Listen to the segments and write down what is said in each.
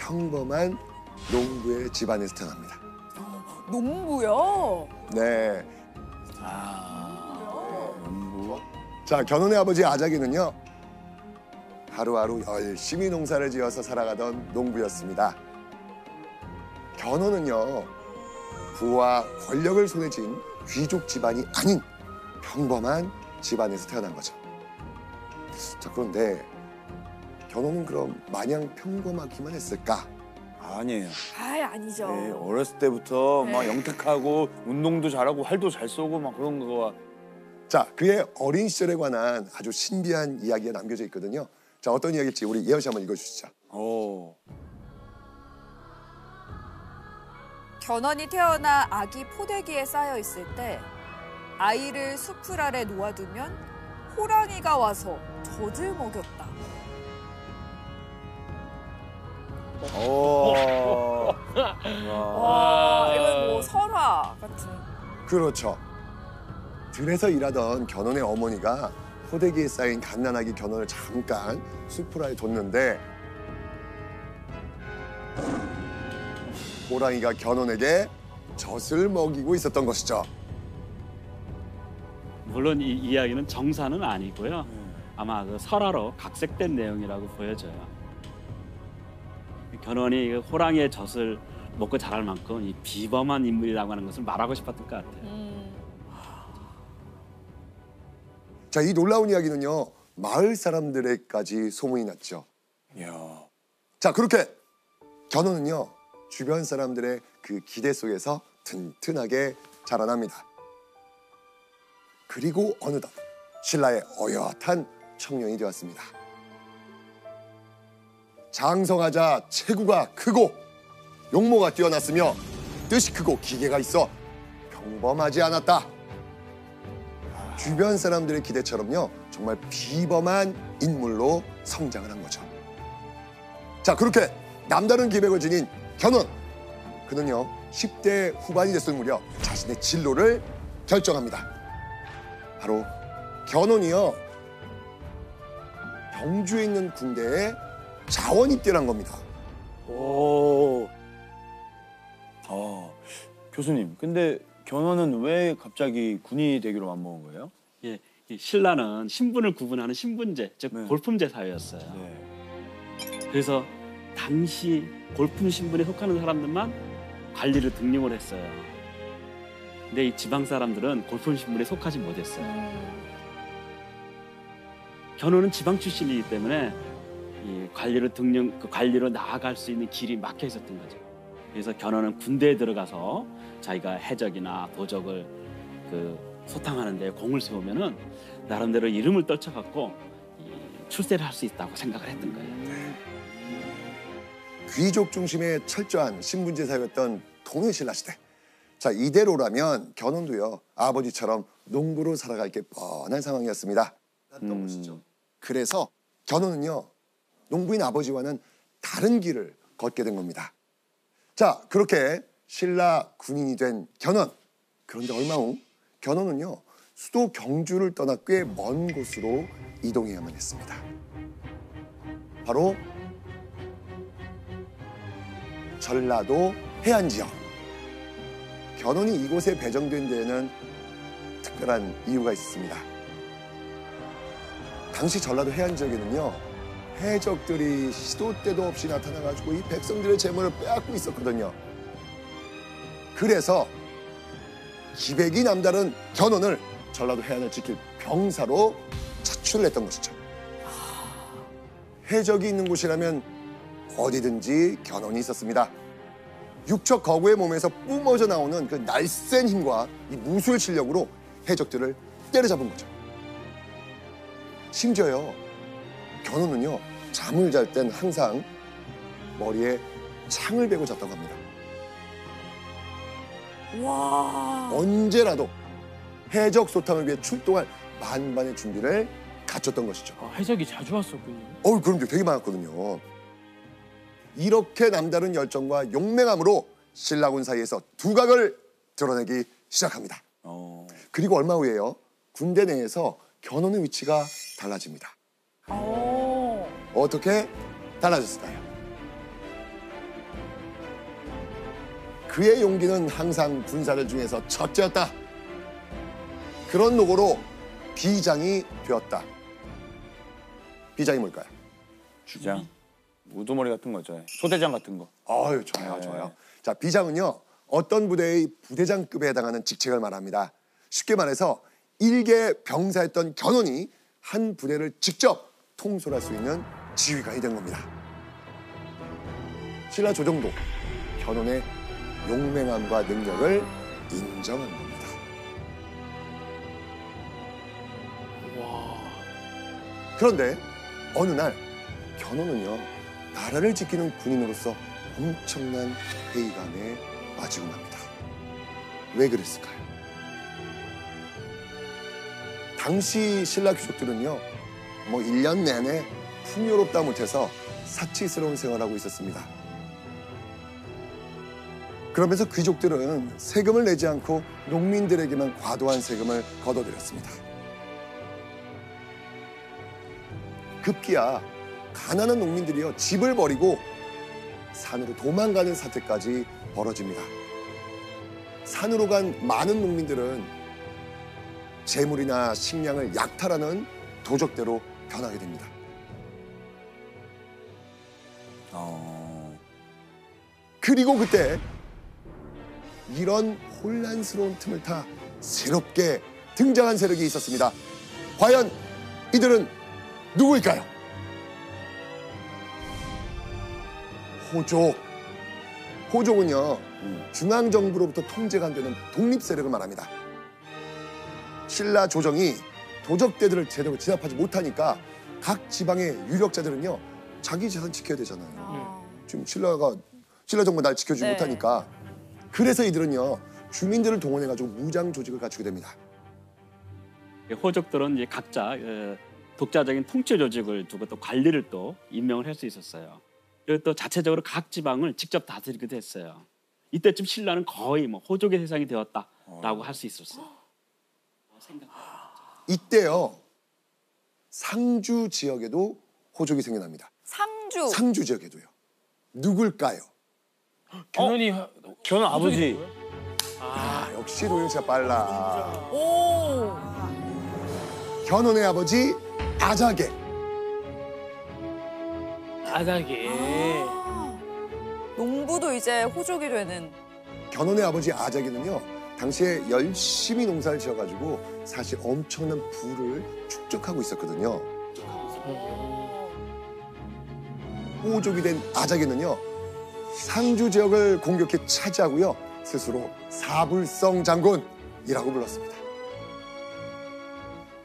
평범한 농부의 집안에서 태어납니다. 농부요? 네. 농부. 자, 견훤의 아버지 아작이는요. 하루하루 열심히 농사를 지어서 살아가던 농부였습니다. 견훤은요. 부와 권력을 손에 쥔 귀족 집안이 아닌 평범한 집안에서 태어난 거죠. 자, 그런데 견훤은 그럼 마냥 평범하기만 했을까? 아니에요. 아니죠. 네, 어렸을 때부터 막 네. 영특하고 운동도 잘하고 활도 잘 쏘고 막 그런 거가. 자, 그의 어린 시절에 관한 아주 신비한 이야기가 남겨져 있거든요. 자, 어떤 이야기일지 우리 예원 씨 한번 읽어주시죠. 견훤이 태어나 아기 포대기에 쌓여 있을 때 아이를 수풀 아래 놓아두면 호랑이가 와서 젖을 먹였다. 와, 이건 뭐 설화 같은. 그렇죠. 들에서 일하던 견훤의 어머니가 포대기에 쌓인 갓난아기 견훤을 잠깐 숲을 아래 뒀는데 호랑이가 견훤에게 젖을 먹이고 있었던 것이죠. 물론 이 이야기는 정사는 아니고요. 아마 그 설화로 각색된 내용이라고 보여져요. 견훤이 그 호랑이의 젖을 먹고 자랄 만큼 이 비범한 인물이라고 하는 것을 말하고 싶었던 것 같아요. 자, 이 놀라운 이야기는요. 마을 사람들에게까지 소문이 났죠. 이야. 자, 그렇게 견훤은요. 주변 사람들의 그 기대 속에서 튼튼하게 자라납니다. 그리고 어느덧 신라의 어엿한 청년이 되었습니다. 장성하자 체구가 크고 용모가 뛰어났으며 뜻이 크고 기계가 있어 평범하지 않았다. 주변 사람들의 기대처럼요. 정말 비범한 인물로 성장을 한 거죠. 자, 그렇게 남다른 기백을 지닌 견훤. 그는요. 10대 후반이 됐을 무렵 자신의 진로를 결정합니다. 바로 견훤이요. 경주에 있는 군대에 자원 입대를 한 겁니다. 교수님, 근데 견훤은 왜 갑자기 군인이 되기로 맘먹은 거예요? 예, 이 신라는 신분을 구분하는 신분제, 즉 네. 골품제 사회였어요. 네. 그래서 당시 골품 신분에 속하는 사람들만 관리를 등용을 했어요. 근데 이 지방 사람들은 골품 신분에 속하지 못했어요. 견훤은 지방 출신이기 때문에 이 관리를 그 관리로 나아갈 수 있는 길이 막혀 있었던 거죠. 그래서 견훤은 군대에 들어가서 자기가 해적이나 도적을 그 소탕하는 데 공을 세우면은 나름대로 이름을 떨쳐갖고 출세를 할 수 있다고 생각을 했던 거예요. 귀족 중심의 철저한 신분제 사회였던 통일신라 시대. 자, 이대로라면 견훤도요. 아버지처럼 농부로 살아갈 게 뻔한 상황이었습니다. 그래서 견훤은요. 농부인 아버지와는 다른 길을 걷게 된 겁니다. 자, 그렇게 신라 군인이 된 견훤. 그런데 얼마 후 견훤은요. 수도 경주를 떠나 꽤 먼 곳으로 이동해야만 했습니다. 바로 전라도 해안지역. 견훤이 이곳에 배정된 데에는 특별한 이유가 있습니다. 당시 전라도 해안지역에는요. 해적들이 시도 때도 없이 나타나가지고 이 백성들의 재물을 빼앗고 있었거든요. 그래서 기백이 남다른 견훤을 전라도 해안을 지킬 병사로 차출을 했던 것이죠. 해적이 있는 곳이라면 어디든지 견훤이 있었습니다. 육척 거구의 몸에서 뿜어져 나오는 그 날쌘 힘과 이 무술 실력으로 해적들을 때려잡은 거죠. 심지어요. 견훤은요. 잠을 잘 땐 항상 머리에 창을 베고 잤다고 합니다. 와. 언제라도 해적 소탕을 위해 출동할 만반의 준비를 갖췄던 것이죠. 해적이 자주 왔었군요. 그럼요. 되게 많았거든요. 이렇게 남다른 열정과 용맹함으로 신라군 사이에서 두각을 드러내기 시작합니다. 그리고 얼마 후에요. 군대 내에서 견훤의 위치가 달라집니다. 어떻게 달라졌을까요? 그의 용기는 항상 군사들 중에서 첫째였다. 그런 노고로 비장이 되었다. 비장이 뭘까요? 주장. 우두머리 같은 거죠. 소대장 같은 거. 아유, 좋아요, 네. 좋아요. 자, 비장은요, 어떤 부대의 부대장급에 해당하는 직책을 말합니다. 쉽게 말해서 일개 병사였던 견훤이 한 부대를 직접 통솔할 수 있는 지휘관이 된 겁니다. 신라 조정도 견훤의 용맹함과 능력을 인정한 겁니다. 그런데 어느 날 견훤은요, 나라를 지키는 군인으로서 엄청난 회의감에 빠지고 맙니다. 왜 그랬을까요? 당시 신라 귀족들은요, 뭐 1년 내내 풍요롭다 못해서 사치스러운 생활을 하고 있었습니다. 그러면서 귀족들은 세금을 내지 않고 농민들에게만 과도한 세금을 걷어들였습니다. 급기야 가난한 농민들이요, 집을 버리고 산으로 도망가는 사태까지 벌어집니다. 산으로 간 많은 농민들은 재물이나 식량을 약탈하는 도적대로 변하게 됩니다. 그리고 그때 이런 혼란스러운 틈을 타 새롭게 등장한 세력이 있었습니다. 과연 이들은 누구일까요? 호족. 호족은요, 중앙정부로부터 통제가 안 되는 독립세력을 말합니다. 신라 조정이 도적대들을 제대로 진압하지 못하니까 각 지방의 유력자들은요, 자기 재산 지켜야 되잖아요. 지금 신라 정부 날 지켜주지 네. 못하니까. 그래서 이들은요, 주민들을 동원해가지고 무장 조직을 갖추게 됩니다. 호족들은 이제 각자 독자적인 통치 조직을 두고 또 관리를 또 임명을 할 수 있었어요. 그리고 또 자체적으로 각 지방을 직접 다스리기도 했어요. 이때쯤 신라는 거의 뭐 호족의 세상이 되었다라고 할 수 있었어요. 이때요, 상주 지역에도 호족이 생겨납니다. 상주. 상주 지역에도요. 누굴까요? 견훤이 견훤 아버지. 아, 역시 도영 씨가 빨라. 오. 견훤의 아버지 아자게. 아삭이. 농부도 이제 호족이 되는. 견훤의 아버지 아자게는요, 당시에 열심히 농사를 지어가지고 사실 엄청난 부를 축적하고 있었거든요. 호족이 된 아자게는요, 상주 지역을 공격해 차지하고요, 스스로 사불성 장군이라고 불렀습니다.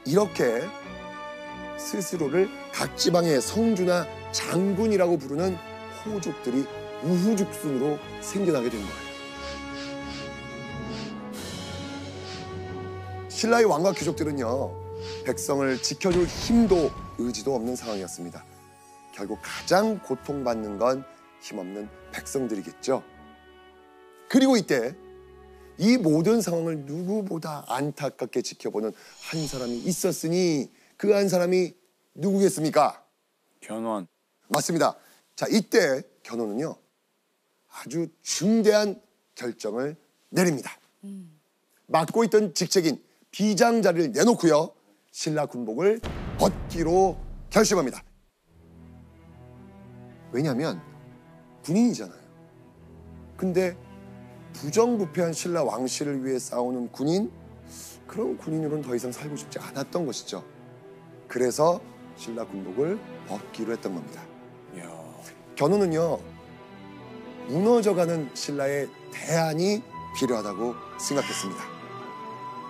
이렇게 스스로를 각 지방의 성주나 장군이라고 부르는 호족들이 우후죽순으로 생겨나게 된 거예요. 신라의 왕과 귀족들은요, 백성을 지켜줄 힘도 의지도 없는 상황이었습니다. 결국 가장 고통받는 건 힘없는 백성들이겠죠. 그리고 이때 이 모든 상황을 누구보다 안타깝게 지켜보는 한 사람이 있었으니 그 한 사람이 누구겠습니까? 견훤. 맞습니다. 자, 이때 견훤은요, 아주 중대한 결정을 내립니다. 맡고 있던 직책인 비장 자리를 내놓고요, 신라 군복을 벗기로 결심합니다. 왜냐하면 군인이잖아요. 근데 부정부패한 신라 왕실을 위해 싸우는 군인, 그런 군인으로는 더 이상 살고 싶지 않았던 것이죠. 그래서 신라 군복을 벗기로 했던 겁니다. 이야. 견훤은요, 무너져가는 신라의 대안이 필요하다고 생각했습니다.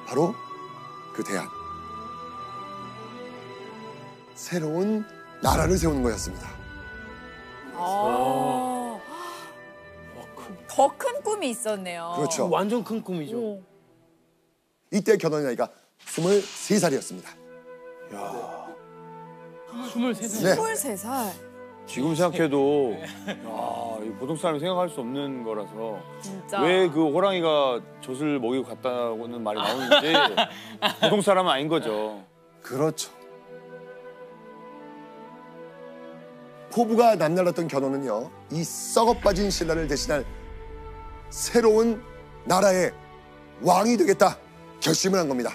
바로 그 대안, 새로운 나라를 세우는 거였습니다. 더 큰 꿈이 있었네요. 그렇죠. 완전 큰 꿈이죠. 오. 이때 견훤의 나이가 23살이었습니다. 23살. 네. 23살. 지금 생각해도 야, 이 보통 사람이 생각할 수 없는 거라서 진짜. 왜 그 호랑이가 젖을 먹이고 갔다고는 말이 나오는지 보통 사람은 아닌 거죠. 그렇죠. 포부가 남달랐던 견훤은요, 이 썩어빠진 신라를 대신할 새로운 나라의 왕이 되겠다 결심을 한 겁니다.